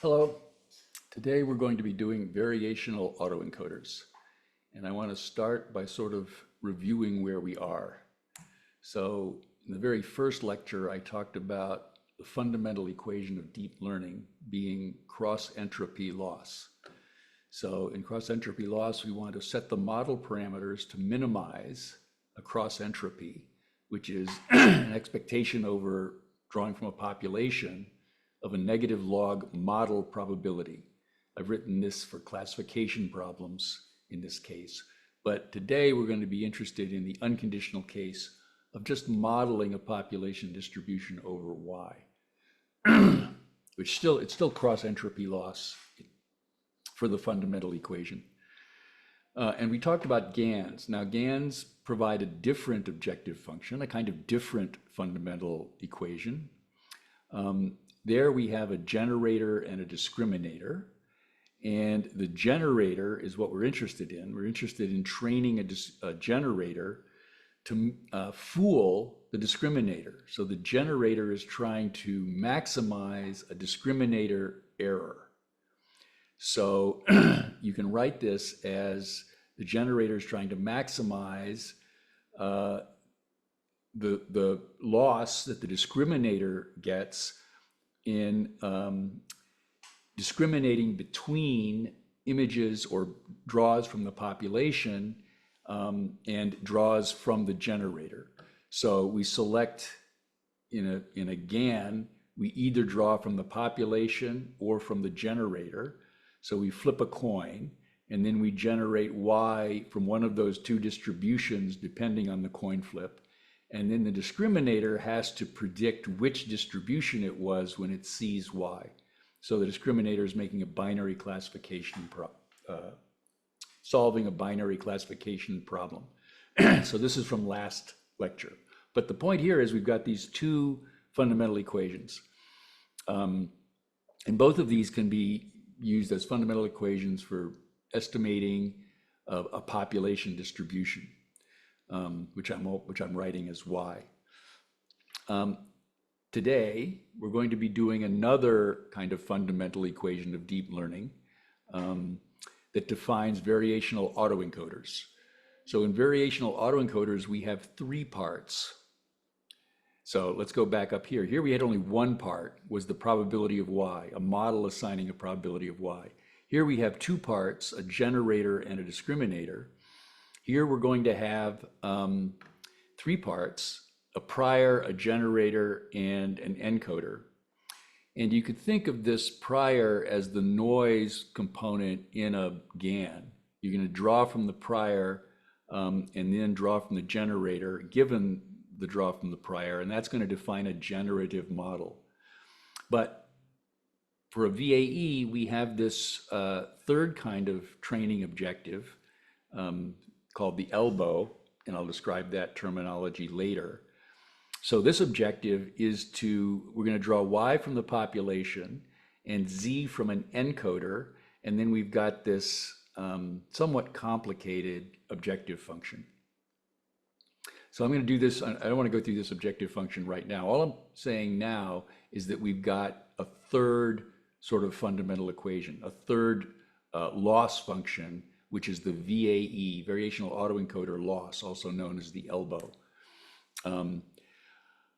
Hello. Today we're going to be doing variational autoencoders. And I want to start by sort of reviewing where we are. So in the very first lecture, I talked about the fundamental equation of deep learning being cross-entropy loss. So in cross-entropy loss, we want to set the model parameters to minimize a cross-entropy, which is an expectation over drawing from a population of a negative log model probability. I've written this for classification problems in this case, but today we're going to be interested in the unconditional case of just modeling a population distribution over Y, which it's still cross-entropy loss for the fundamental equation. And we talked about GANs. Now GANs provide a different objective function, a kind of different fundamental equation. There we have a generator and a discriminator. And the generator is what we're interested in. We're interested in training a generator to fool the discriminator. So the generator is trying to maximize a discriminator error. So you can write this as the generator is trying to maximize the loss that the discriminator gets in discriminating between images or draws from the population and draws from the generator. So we select in a GAN, we either draw from the population or from the generator. So we flip a coin and then we generate Y from one of those two distributions depending on the coin flip. And then the discriminator has to predict which distribution it was when it sees Y. So the discriminator is making a binary classification solving a binary classification problem. So this is from last lecture. But the point here is we've got these two fundamental equations. And both of these can be used as fundamental equations for estimating a population distribution, which I'm writing as Y. Today, we're going to be doing another kind of fundamental equation of deep learning that defines variational autoencoders. So in variational autoencoders, we have three parts. So let's go back up here. Here we had only one part, was the probability of Y, a model assigning a probability of Y. Here we have two parts, a generator and a discriminator. Here we're going to have three parts, a prior, a generator, and an encoder. And you could think of this prior as the noise component in a GAN. You're going to draw from the prior and then draw from the generator, given the draw from the prior, and that's going to define a generative model. But for a VAE, we have this third kind of training objective called the ELBO, and I'll describe that terminology later. So this objective is we're going to draw Y from the population and Z from an encoder, and then we've got this somewhat complicated objective function. So I'm going to do this, I don't want to go through this objective function right now. All I'm saying now is that we've got a third sort of fundamental equation, a third loss function, which is the VAE, variational autoencoder loss, also known as the ELBO.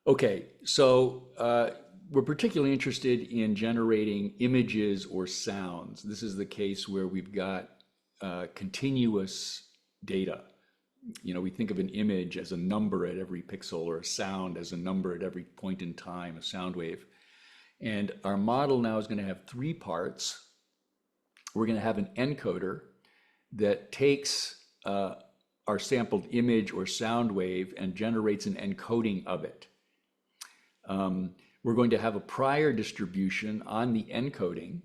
Okay, so we're particularly interested in generating images or sounds. This is the case where we've got continuous data. You know, we think of an image as a number at every pixel or a sound as a number at every point in time, a sound wave. And our model now is going to have three parts. We're going to have an encoder that takes our sampled image or sound wave and generates an encoding of it. We're going to have a prior distribution on the encoding,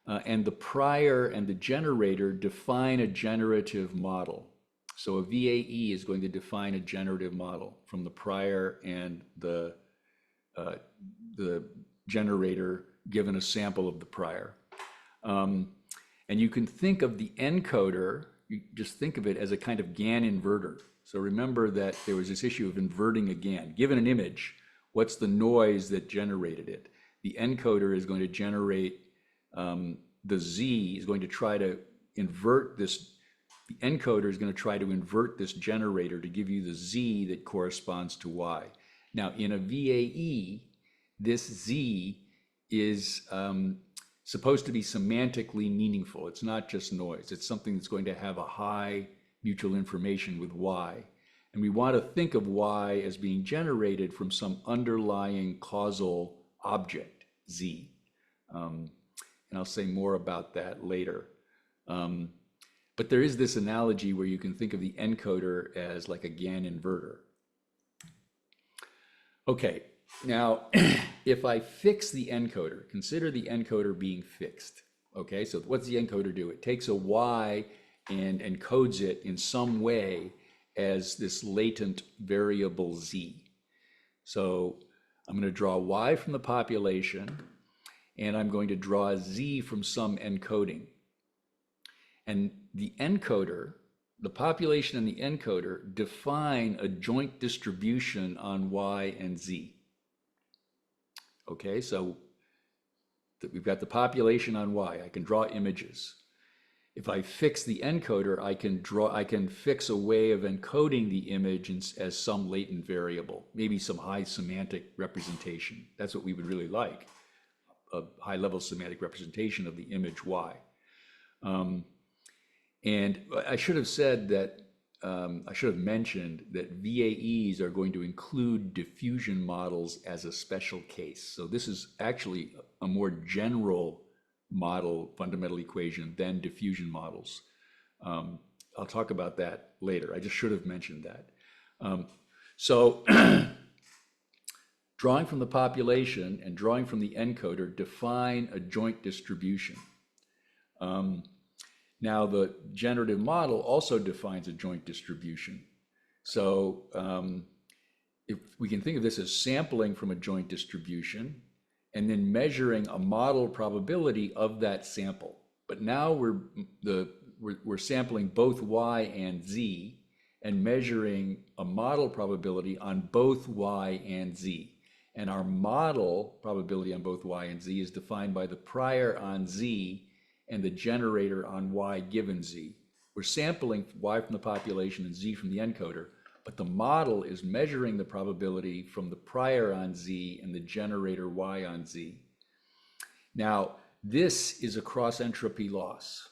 and the prior and the generator define a generative model. So a VAE is going to define a generative model from the prior and the generator given a sample of the prior. And you can think of the encoder, you just think of it as a kind of GAN inverter. So remember that there was this issue of inverting a GAN. Given an image, what's the noise that generated it? The encoder is going to generate the Z is going to try to invert this, the encoder is going to try to invert this generator to give you the Z that corresponds to Y. Now, in a VAE, this Z is supposed to be semantically meaningful. It's not just noise. It's something that's going to have a high mutual information with Y. And we want to think of Y as being generated from some underlying causal object, Z. And I'll say more about that later. But there is this analogy where you can think of the encoder as like a GAN inverter. Okay, now if I fix the encoder, consider the encoder being fixed. Okay, so what's the encoder do? It takes a Y and encodes it in some way as this latent variable Z. So I'm going to draw Y from the population, and I'm going to draw Z from some encoding. And the encoder, the population and the encoder define a joint distribution on Y and Z. Okay, so we've got the population on Y. I can draw images. If I fix the encoder, I can fix a way of encoding the image as some latent variable, maybe some high semantic representation. That's what we would really like, a high level semantic representation of the image Y. And I should have said that, I should have mentioned that VAEs are going to include diffusion models as a special case. So this is actually a more general model fundamental equation than diffusion models. I'll talk about that later. I just should have mentioned that. So drawing from the population and drawing from the encoder define a joint distribution. Now the generative model also defines a joint distribution. So if we can think of this as sampling from a joint distribution and then measuring a model probability of that sample. But now we're sampling both Y and Z and measuring a model probability on both Y and Z. And our model probability on both Y and Z is defined by the prior on Z and the generator on Y given Z. We're sampling Y from the population and Z from the encoder, but the model is measuring the probability from the prior on Z and the generator Y on Z. Now, this is a cross entropy loss,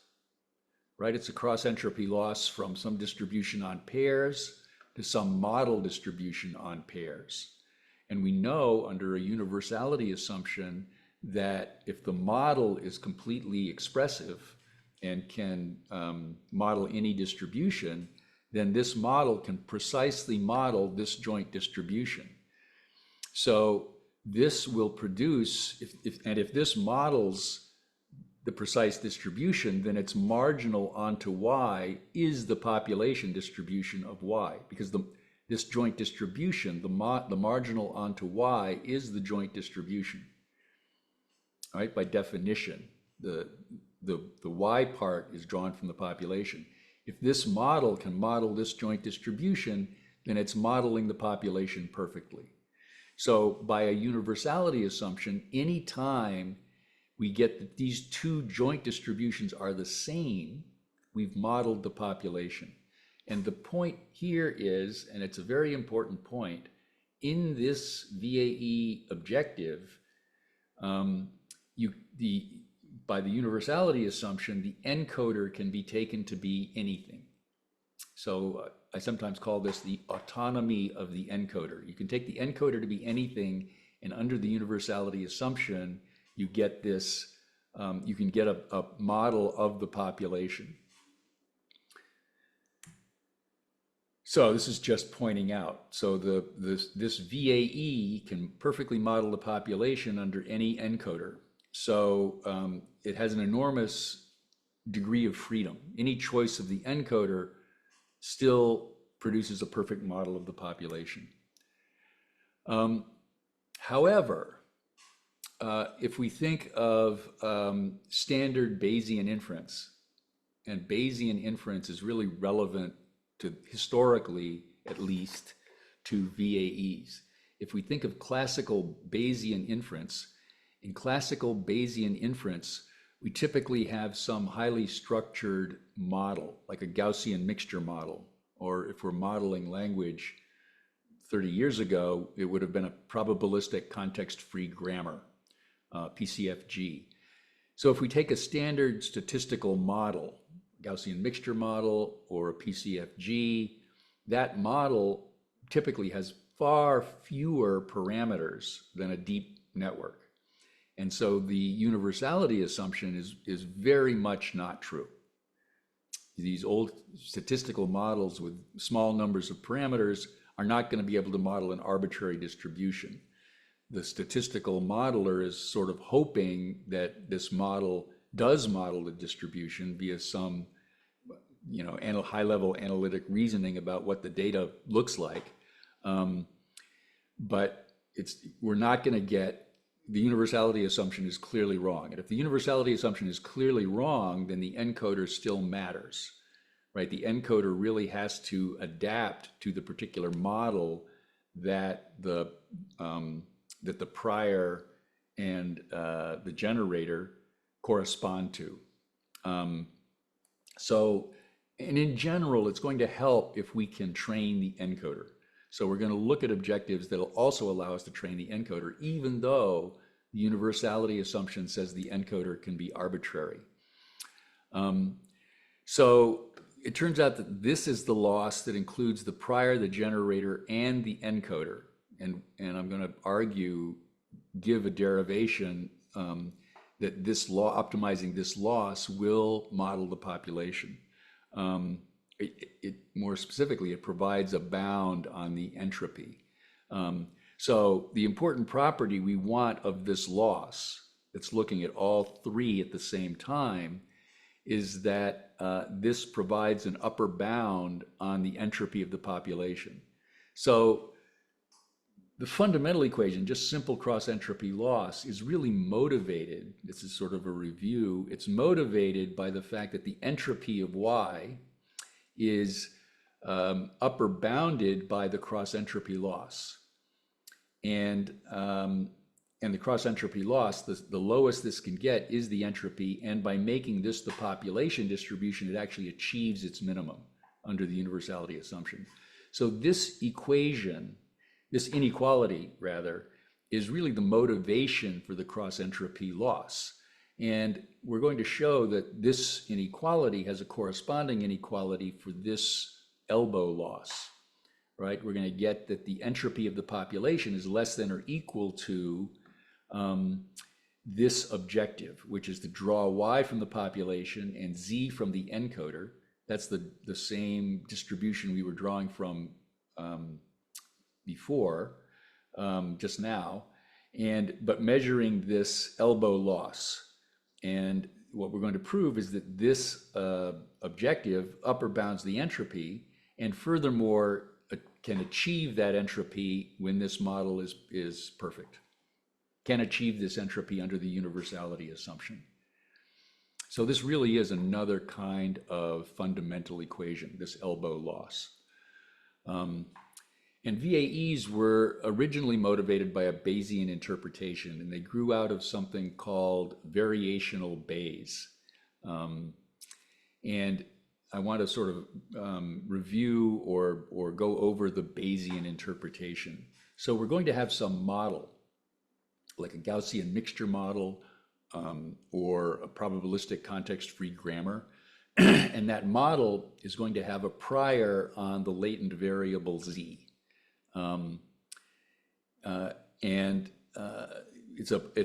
right? It's a cross entropy loss from some distribution on pairs to some model distribution on pairs. And we know under a universality assumption that if the model is completely expressive and can model any distribution, then this model can precisely model this joint distribution. So this will produce, if this models the precise distribution, then its marginal onto Y is the population distribution of Y, because this joint distribution, the marginal onto Y is the joint distribution. All right, by definition, the Y part is drawn from the population. If this model can model this joint distribution, then it's modeling the population perfectly. So by a universality assumption, any time we get that these two joint distributions are the same, we've modeled the population. And the point here is, and it's a very important point, in this VAE objective, by the universality assumption, the encoder can be taken to be anything. So I sometimes call this the autonomy of the encoder. You can take the encoder to be anything, and under the universality assumption, you get this, you can get a model of the population. So this is just pointing out. So this VAE can perfectly model the population under any encoder. So it has an enormous degree of freedom. Any choice of the encoder still produces a perfect model of the population. However, if we think of standard Bayesian inference, and Bayesian inference is really relevant to, historically at least, to VAEs. If we think of classical Bayesian inference, in classical Bayesian inference, we typically have some highly structured model, like a Gaussian mixture model, or if we're modeling language 30 years ago, it would have been a probabilistic context-free grammar, PCFG. So if we take a standard statistical model, Gaussian mixture model or a PCFG, that model typically has far fewer parameters than a deep network. And so the universality assumption is very much not true. These old statistical models with small numbers of parameters are not going to be able to model an arbitrary distribution. The statistical modeler is sort of hoping that this model does model the distribution via some, high-level analytic reasoning about what the data looks like. But we're not going to get, the universality assumption is clearly wrong. And if the universality assumption is clearly wrong, then the encoder still matters, right? The encoder really has to adapt to the particular model that the prior and the generator correspond to. And in general, it's going to help if we can train the encoder. So we're going to look at objectives that'll also allow us to train the encoder, even though the universality assumption says the encoder can be arbitrary. So it turns out that this is the loss that includes the prior, the generator, and the encoder. And I'm going to give a derivation that this optimizing this loss will model the population. More specifically, it provides a bound on the entropy. So the important property we want of this loss, that's looking at all three at the same time, is that this provides an upper bound on the entropy of the population. So the fundamental equation, just simple cross entropy loss, is really motivated, this is sort of a review, it's motivated by the fact that the entropy of Y is upper bounded by the cross entropy loss. And the cross entropy loss, the lowest this can get is the entropy, and by making this the population distribution, it actually achieves its minimum under the universality assumption. So this equation, this inequality rather, is really the motivation for the cross entropy loss. And we're going to show that this inequality has a corresponding inequality for this ELBO loss, right? We're going to get that the entropy of the population is less than or equal to this objective, which is to draw Y from the population and Z from the encoder. That's the same distribution we were drawing from before, just now, but measuring this ELBO loss. And what we're going to prove is that this objective upper bounds the entropy, and furthermore can achieve that entropy when this model is perfect, can achieve this entropy under the universality assumption. So this really is another kind of fundamental equation, this ELBO loss. And VAEs were originally motivated by a Bayesian interpretation, and they grew out of something called variational Bayes. And I want to sort of review or go over the Bayesian interpretation. So we're going to have some model, like a Gaussian mixture model or a probabilistic context-free grammar. And that model is going to have a prior on the latent variable Z. It's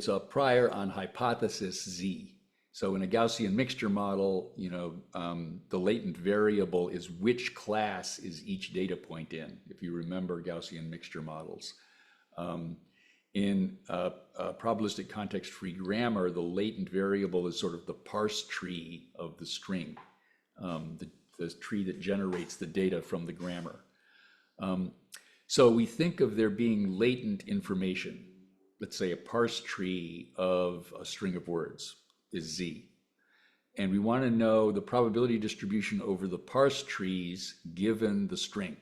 a prior on hypothesis Z. So in a Gaussian mixture model, the latent variable is which class is each data point in, if you remember Gaussian mixture models. In a probabilistic context-free grammar, the latent variable is sort of the parse tree of the string, the tree that generates the data from the grammar. So we think of there being latent information. Let's say a parse tree of a string of words is Z. And we want to know the probability distribution over the parse trees given the string.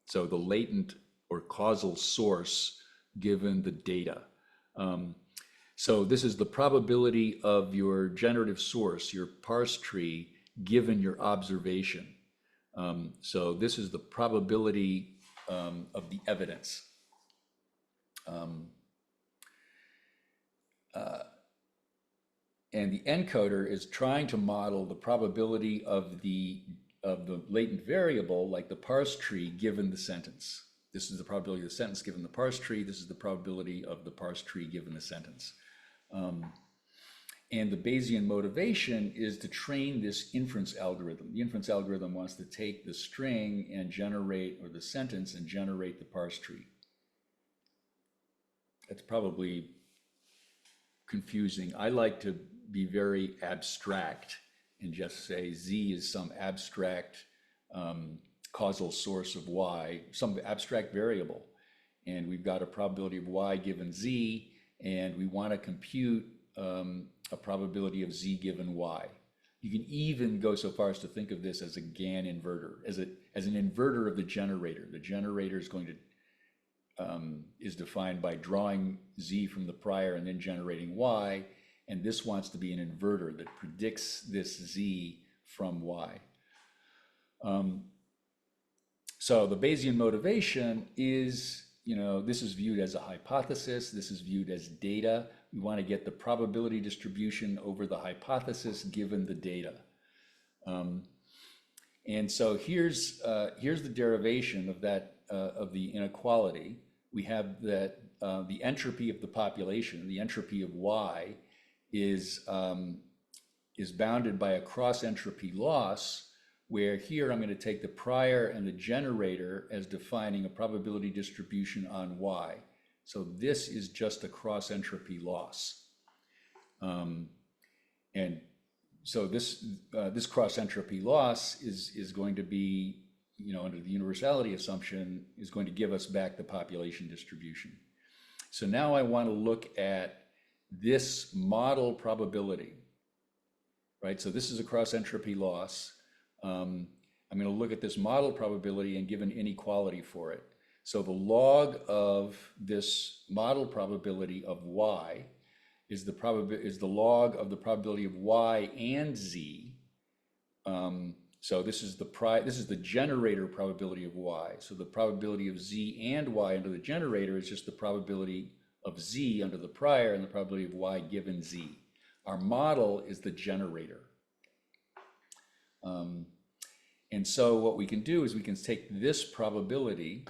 So the latent or causal source given the data. So this is the probability of your generative source, your parse tree, given your observation. So this is the probability of the evidence. And the encoder is trying to model the probability of the latent variable, like the parse tree, given the sentence. This is the probability of the sentence given the parse tree. This is the probability of the parse tree given the sentence. And the Bayesian motivation is to train this inference algorithm. The inference algorithm wants to take the string and generate, or the sentence, and generate the parse tree. That's probably confusing. I like to be very abstract and just say Z is some abstract causal source of Y, some abstract variable. And we've got a probability of Y given Z, and we want to compute a probability of Z given Y. You can even go so far as to think of this as a GAN inverter, as an inverter of the generator. The generator is going to is defined by drawing Z from the prior and then generating Y, and this wants to be an inverter that predicts this Z from Y. So the Bayesian motivation is, this is viewed as a hypothesis, this is viewed as data. We want to get the probability distribution over the hypothesis given the data. And so here's the derivation of that, of the inequality. We have that the entropy of the population, the entropy of Y, is bounded by a cross entropy loss, where here I'm going to take the prior and the generator as defining a probability distribution on Y. So this is just a cross entropy loss. And so this cross entropy loss is going to be, under the universality assumption, is going to give us back the population distribution. So now I want to look at this model probability, right? So this is a cross entropy loss. I'm going to look at this model probability and give an inequality for it. So the log of this model probability of Y is the log of the probability of Y and Z. So this is the generator probability of Y. So the probability of Z and Y under the generator is just the probability of Z under the prior and the probability of Y given Z. Our model is the generator. And so what we can do is we can take this probability,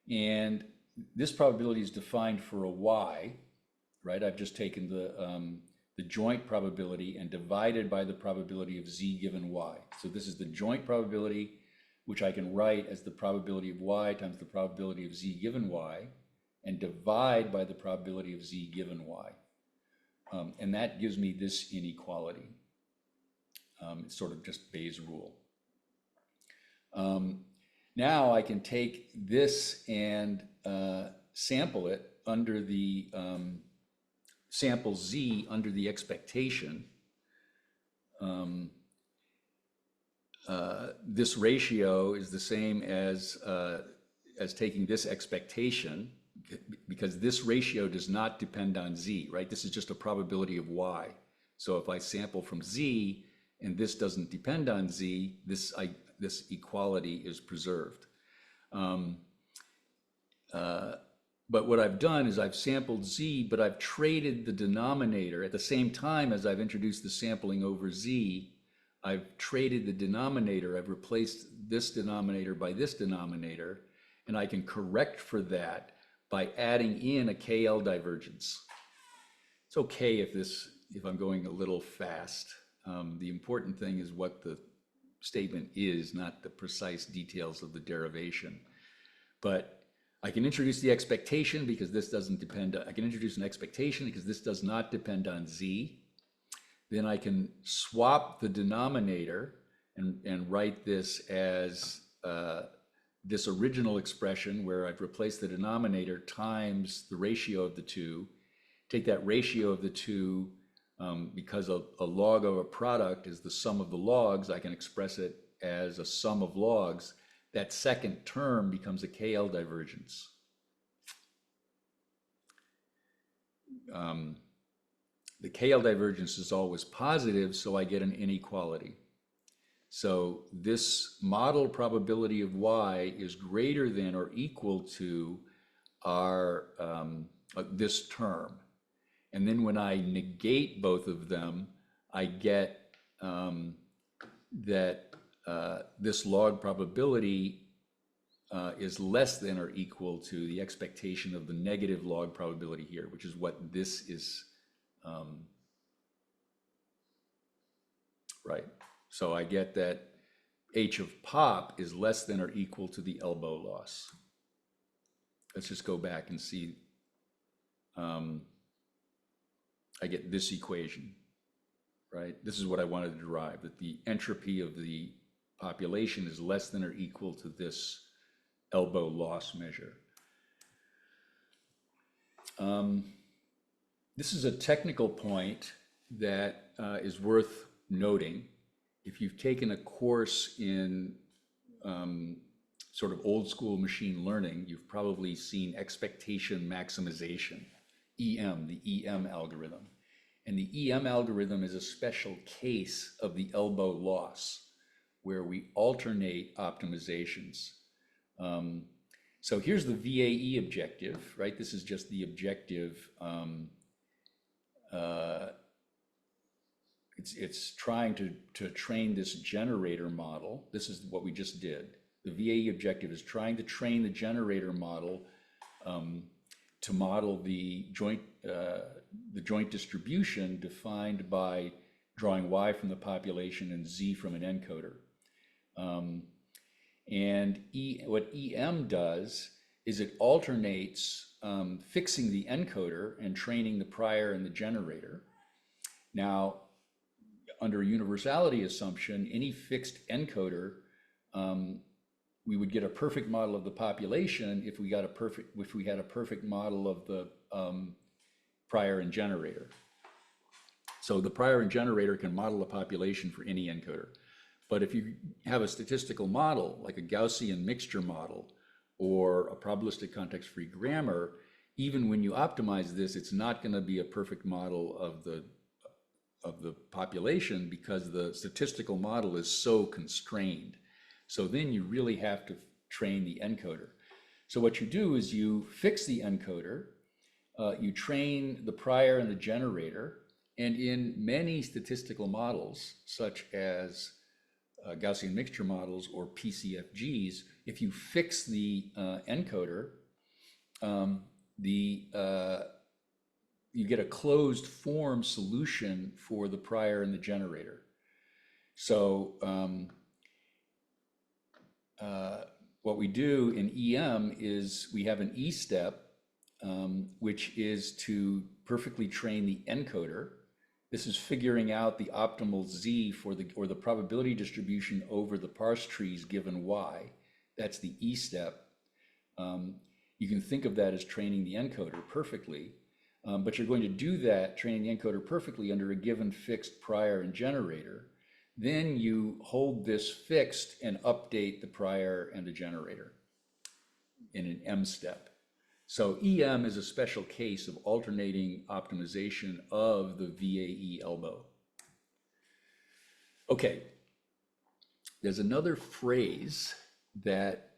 and this probability is defined for a Y, right? I've just taken the joint probability and divided by the probability of Z given Y. So this is the joint probability, which I can write as the probability of Y times the probability of Z given Y, and divide by the probability of Z given Y. And that gives me this inequality. It's sort of just Bayes' rule. Now I can take this and sample it under the sample Z under the expectation. This ratio is the same as taking this expectation, because this ratio does not depend on Z, right? This is just a probability of Y. So if I sample from Z and this doesn't depend on Z, this equality is preserved. But what I've done is I've sampled Z, but I've traded the denominator at the same time as I've introduced the sampling over Z. I've traded the denominator. I've replaced this denominator by this denominator, and I can correct for that by adding in a KL divergence. It's okay if I'm going a little fast. The important thing is what the statement is, not the precise details of the derivation. But I can introduce the expectation because this doesn't depend. I can introduce an expectation because this does not depend on Z. Then I can swap the denominator and write this as this original expression where I've replaced the denominator times the ratio of the two. Take that ratio of the two, because a log of a product is the sum of the logs, I can express it as a sum of logs. That second term becomes a KL divergence. the KL divergence is always positive, so I get an inequality. So this model probability of y is greater than or equal to our this term. And then when I negate both of them, I get that this log probability is less than or equal to the expectation of the negative log probability here, which is what this is, right? So I get that h of pop is less than or equal to the ELBO loss. Let's just go back and see. I get this equation, right? This is what I wanted to derive, that the entropy of the population is less than or equal to this ELBO loss measure. This is a technical point that is worth noting. If you've taken a course in sort of old school machine learning, you've probably seen expectation maximization, EM, the EM algorithm. And the EM algorithm is a special case of the ELBO loss, where we alternate optimizations. So here's the VAE objective, right? This is just the objective. It's trying to train this generator model. This is what we just did. The VAE objective is trying to train the generator model to model the joint distribution defined by drawing Y from the population and Z from an encoder. What EM does is it alternates fixing the encoder and training the prior and the generator. Now, under a universality assumption, any fixed encoder, we would get a perfect model of the population if we had a perfect model of the prior and generator. So the prior and generator can model a population for any encoder. But if you have a statistical model, like a Gaussian mixture model or a probabilistic context-free grammar, even when you optimize this, it's not going to be a perfect model of the population because the statistical model is so constrained. So then you really have to train the encoder. So what you do is you fix the encoder, you train the prior and the generator, and in many statistical models, such as Gaussian mixture models or PCFGs, if you fix the encoder, you get a closed form solution for the prior and the generator. So what we do in EM is we have an E step, which is to perfectly train the encoder. This is figuring out the optimal Z for the probability distribution over the parse trees given Y. That's the E step. You can think of that as training the encoder perfectly, but you're going to do that, training the encoder perfectly under a given fixed prior and generator. Then you hold this fixed and update the prior and the generator in an M step. So EM is a special case of alternating optimization of the VAE ELBO. Okay, there's another phrase that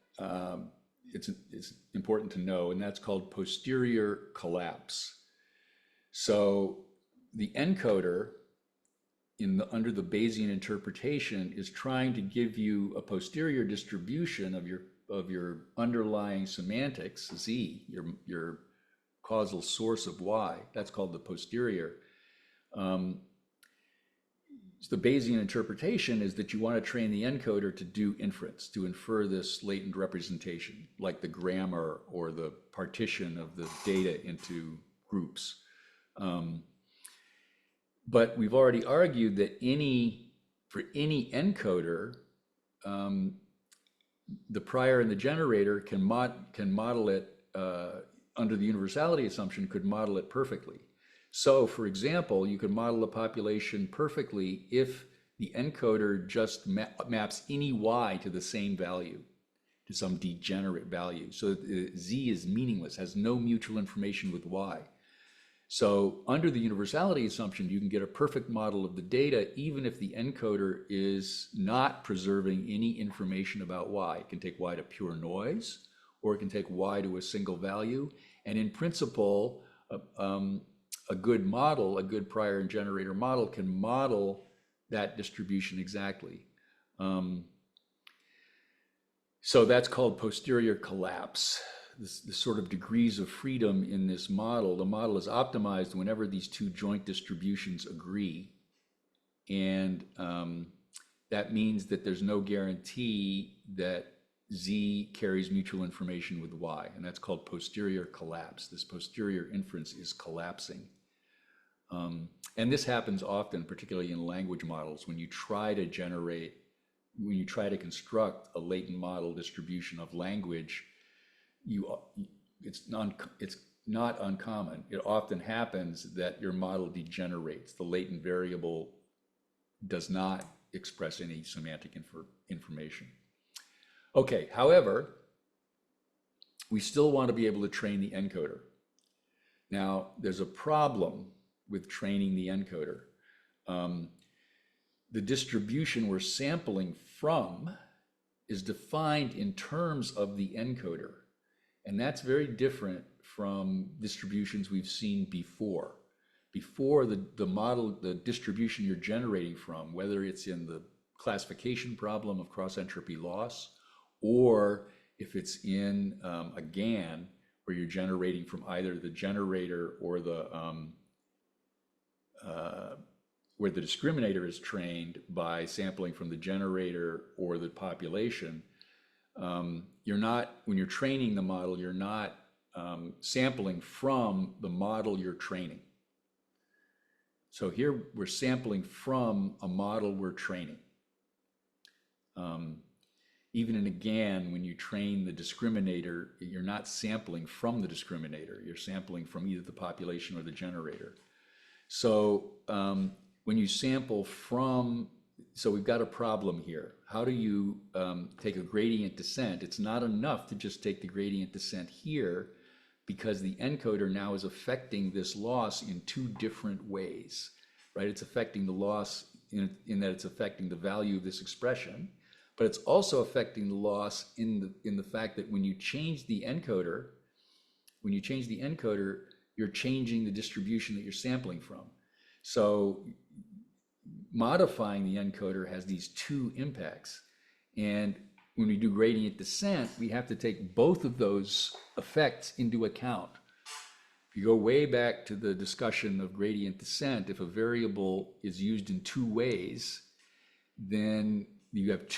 it's important to know, and that's called posterior collapse. So the encoder under the Bayesian interpretation is trying to give you a posterior distribution of your underlying semantics, Z, your causal source of Y. That's called the posterior. So the Bayesian interpretation is that you want to train the encoder to do inference, to infer this latent representation, like the grammar or the partition of the data into groups. But we've already argued that for any encoder, the prior and the generator can model it under the universality assumption, could model it perfectly. So, for example, you could model a population perfectly if the encoder just maps any Y to the same value, to some degenerate value. So Z is meaningless, has no mutual information with Y. So under the universality assumption, you can get a perfect model of the data, even if the encoder is not preserving any information about Y. It can take Y to pure noise, or it can take Y to a single value. And in principle, a good model, a good prior and generator model, can model that distribution exactly. So that's called posterior collapse. The sort of degrees of freedom in this model. The model is optimized whenever these two joint distributions agree. And that means that there's no guarantee that Z carries mutual information with Y. And that's called posterior collapse. This posterior inference is collapsing. And this happens often, particularly in language models, when you try to construct a latent model distribution of language. It's not uncommon. It often happens that your model degenerates. The latent variable does not express any semantic information. Okay, however, we still want to be able to train the encoder. Now, there's a problem with training the encoder. The distribution we're sampling from is defined in terms of the encoder. And that's very different from distributions we've seen before. Before, the model, the distribution you're generating from, whether it's in the classification problem of cross entropy loss, or if it's in a GAN, where you're generating from either the generator or the where the discriminator is trained by sampling from the generator or the population. You're not, when you're training the model, you're not sampling from the model you're training. So here we're sampling from a model we're training. Even in a GAN, when you train the discriminator, you're not sampling from the discriminator. You're sampling from either the population or the generator. So when you sample from, so we've got a problem here. How do you take a gradient descent? It's not enough to just take the gradient descent here, because the encoder now is affecting this loss in two different ways, right? It's affecting the loss in that it's affecting the value of this expression, but it's also affecting the loss in the fact that when you change the encoder, you're changing the distribution that you're sampling from. So modifying the encoder has these two impacts. And when we do gradient descent, we have to take both of those effects into account. If you go way back to the discussion of gradient descent, if a variable is used in two ways, then you have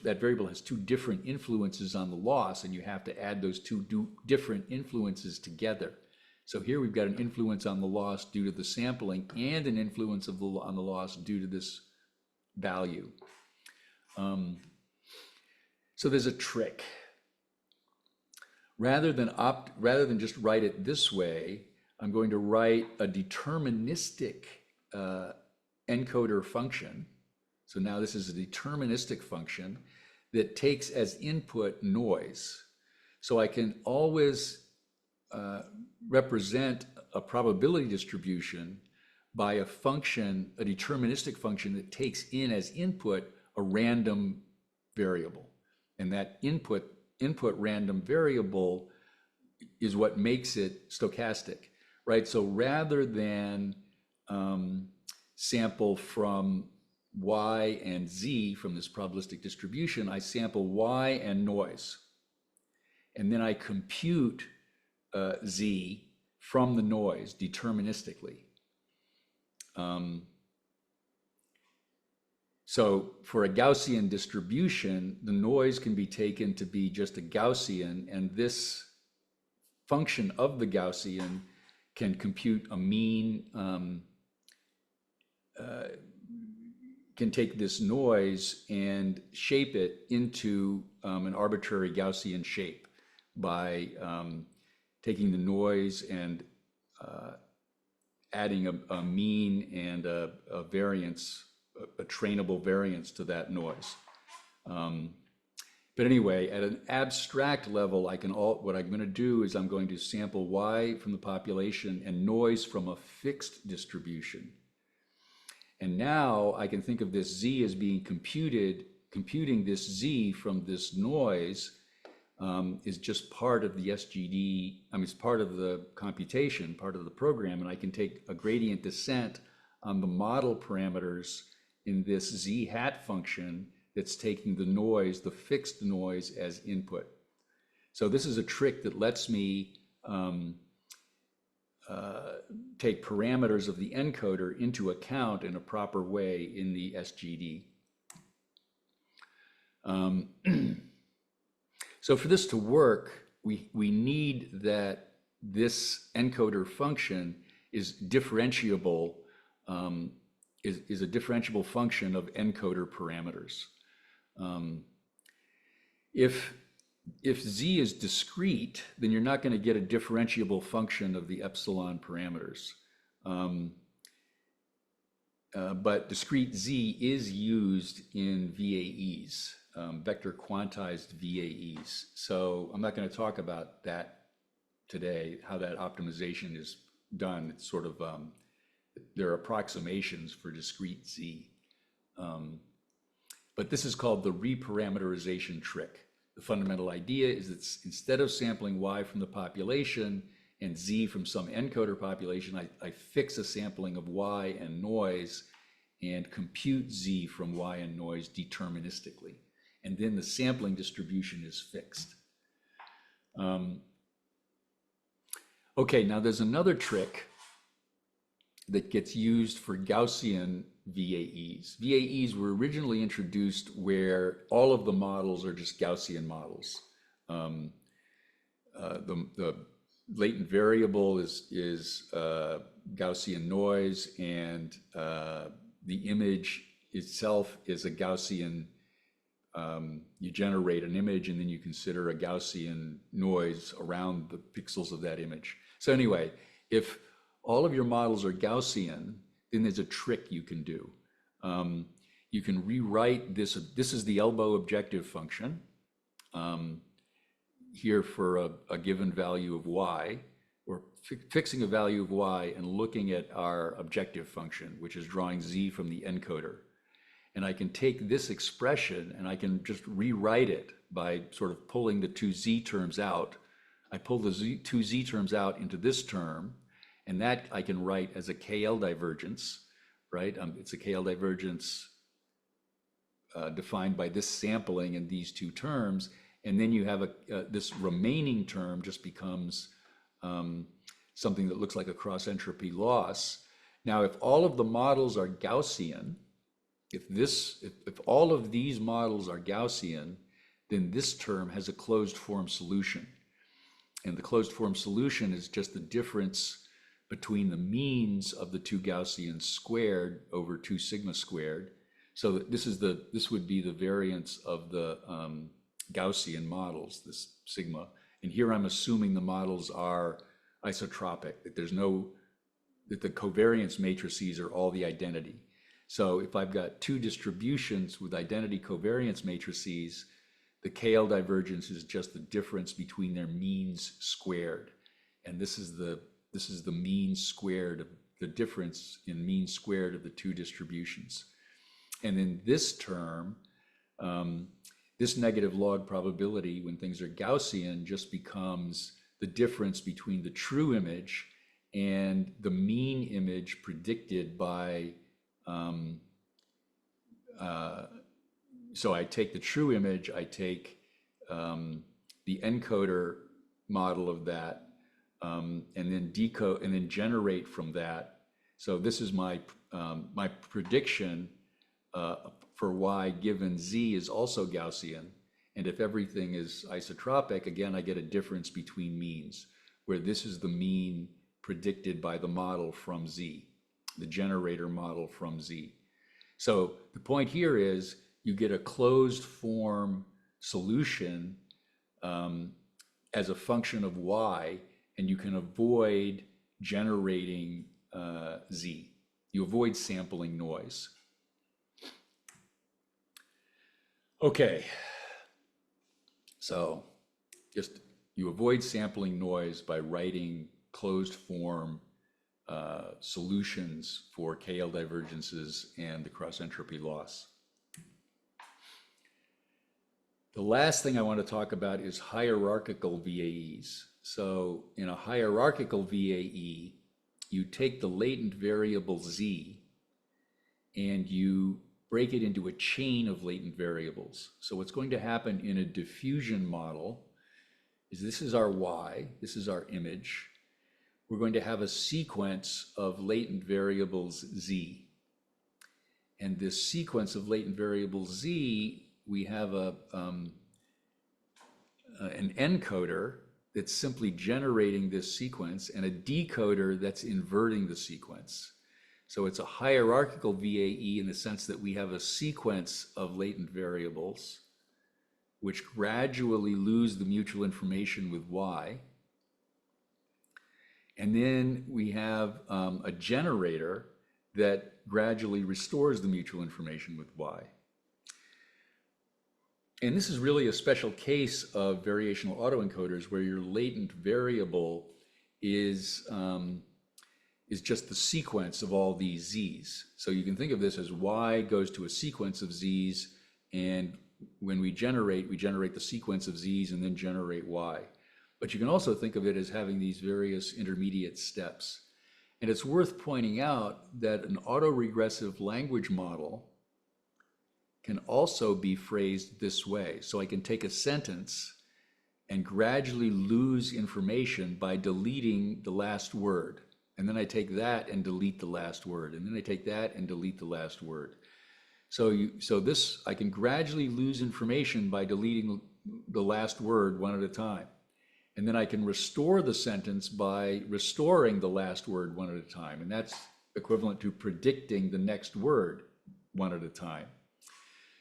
that variable has two different influences on the loss, and you have to add those two different influences together. So here we've got an influence on the loss due to the sampling and an influence on the loss due to this value. So there's a trick. Rather than just write it this way, I'm going to write a deterministic encoder function. So now this is a deterministic function that takes as input noise. So I can always represent a probability distribution by a function, a deterministic function that takes in as input a random variable. And that input random variable is what makes it stochastic, right? So rather than sample from Y and Z from this probabilistic distribution, I sample Y and noise. And then I compute Z from the noise deterministically. So for a Gaussian distribution, the noise can be taken to be just a Gaussian, and this function of the Gaussian can compute a mean, can take this noise and shape it into an arbitrary Gaussian shape by taking the noise and adding a mean and a variance, a trainable variance to that noise. But anyway, at an abstract level, what I'm going to do is I'm going to sample y from the population and noise from a fixed distribution. And now I can think of this z as being computing this z from this noise is just part of the SGD, it's part of the computation, part of the program, and I can take a gradient descent on the model parameters in this z hat function that's taking the noise, the fixed noise, as input. So this is a trick that lets me take parameters of the encoder into account in a proper way in the SGD. So for this to work, we need that this encoder function is differentiable, is a differentiable function of encoder parameters. If z is discrete, then you're not going to get a differentiable function of the epsilon parameters. But discrete z is used in VAEs, vector quantized VAEs. So I'm not going to talk about that today, how that optimization is done. It's sort of, there are approximations for discrete z. But this is called the reparameterization trick. The fundamental idea is that instead of sampling y from the population and z from some encoder population, I fix a sampling of y and noise and compute z from y and noise deterministically. And then the sampling distribution is fixed. Okay, now there's another trick that gets used for Gaussian VAEs. VAEs were originally introduced where all of the models are just Gaussian models. The latent variable is Gaussian noise, and the image itself is a Gaussian, you generate an image and then you consider a Gaussian noise around the pixels of that image. So anyway, if all of your models are Gaussian, then there's a trick you can do. You can rewrite this. This is the ELBO objective function here for a given value of y. We're fixing a value of y and looking at our objective function, which is drawing z from the encoder. And I can take this expression and I can just rewrite it by sort of pulling the two z terms out. I pull the two z terms out into this term, and that I can write as a KL divergence, right? It's a KL divergence defined by this sampling in these two terms. And then you have this remaining term just becomes something that looks like a cross entropy loss. Now, if all of the models are Gaussian, if all of these models are Gaussian, then this term has a closed form solution. And the closed form solution is just the difference between the means of the two Gaussians squared over 2 sigma squared. So this would be the variance of the Gaussian models, this sigma. And here I'm assuming the models are isotropic, that that the covariance matrices are all the identity. So if I've got two distributions with identity covariance matrices, the KL divergence is just the difference between their means squared. And this is the mean squared of the difference in mean squared of the two distributions. And in this term, this negative log probability when things are Gaussian just becomes the difference between the true image and the mean image predicted by, so I take the true image, I take the encoder model of that, and then decode and then generate from that. So this is my my prediction for y given z is also Gaussian. And if everything is isotropic, again, I get a difference between means, where this is the mean predicted by the model from z, the generator model from z. So the point here is you get a closed form solution as a function of y, and you can avoid generating z. You avoid sampling noise. Okay. So just you avoid sampling noise by writing closed form solutions for KL divergences and the cross entropy loss. The last thing I want to talk about is hierarchical VAEs. So in a hierarchical VAE, you take the latent variable Z and you break it into a chain of latent variables. So what's going to happen in a diffusion model is this is our Y, this is our image. We're going to have a sequence of latent variables Z. And this sequence of latent variables Z, we have an encoder that's simply generating this sequence and a decoder that's inverting the sequence. So it's a hierarchical VAE in the sense that we have a sequence of latent variables which gradually lose the mutual information with Y. And then we have a generator that gradually restores the mutual information with Y. And this is really a special case of variational autoencoders where your latent variable is just the sequence of all these Z's. So you can think of this as Y goes to a sequence of Z's, and when we generate the sequence of Z's and then generate Y. But you can also think of it as having these various intermediate steps. And it's worth pointing out that an autoregressive language model can also be phrased this way. So I can take a sentence and gradually lose information by deleting the last word. And then I take that and delete the last word. And then I take that and delete the last word. So I can gradually lose information by deleting the last word one at a time. And then I can restore the sentence by restoring the last word one at a time. And that's equivalent to predicting the next word one at a time.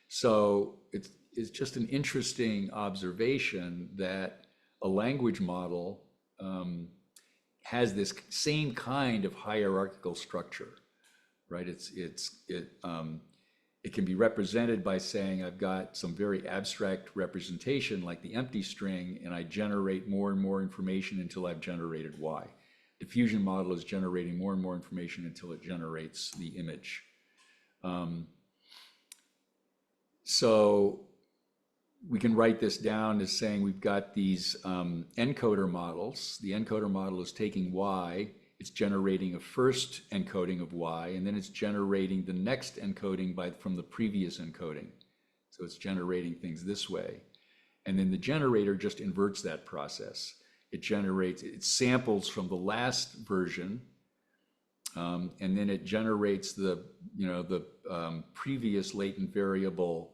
So it's just an interesting observation that a language model has this same kind of hierarchical structure, right? It can be represented by saying I've got some very abstract representation like the empty string, and I generate more and more information until I've generated Y. Diffusion model is generating more and more information until it generates the image. So we can write this down as saying we've got these encoder models. The encoder model is taking Y, it's generating a first encoding of Y, and then it's generating the next encoding from the previous encoding. So it's generating things this way. And then the generator just inverts that process. It samples from the last version, and then it generates the previous latent variable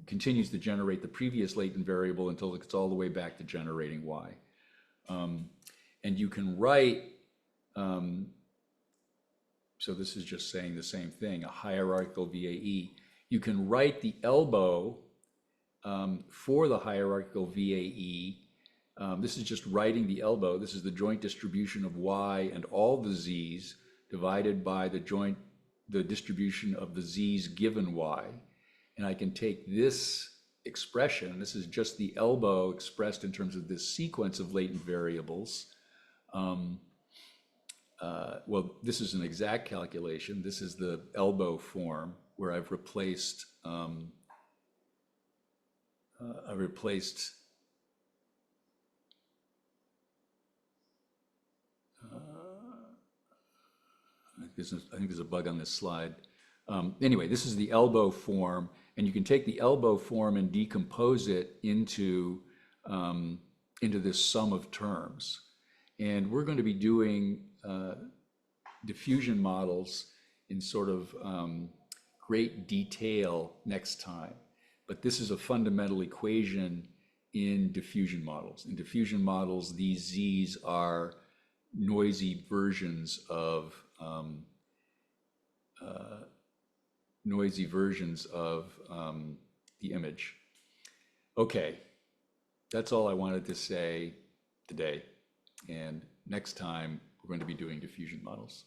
continues to generate the previous latent variable until it gets all the way back to generating Y. And you can write, so this is just saying the same thing, a hierarchical VAE. You can write the ELBO for the hierarchical VAE. This is just writing the ELBO. This is the joint distribution of Y and all the Z's divided by the distribution of the Z's given Y. And I can take this expression, this is just the ELBO expressed in terms of this sequence of latent variables. Well, this is an exact calculation. This is the ELBO form where I've replaced I think there's a bug on this slide. Anyway, this is the ELBO form, and you can take the ELBO form and decompose it into this sum of terms. And we're going to be doing diffusion models in sort of great detail next time. But this is a fundamental equation in diffusion models. In diffusion models, these Z's are noisy versions of the image. Okay, that's all I wanted to say today. And next time, we're going to be doing diffusion models.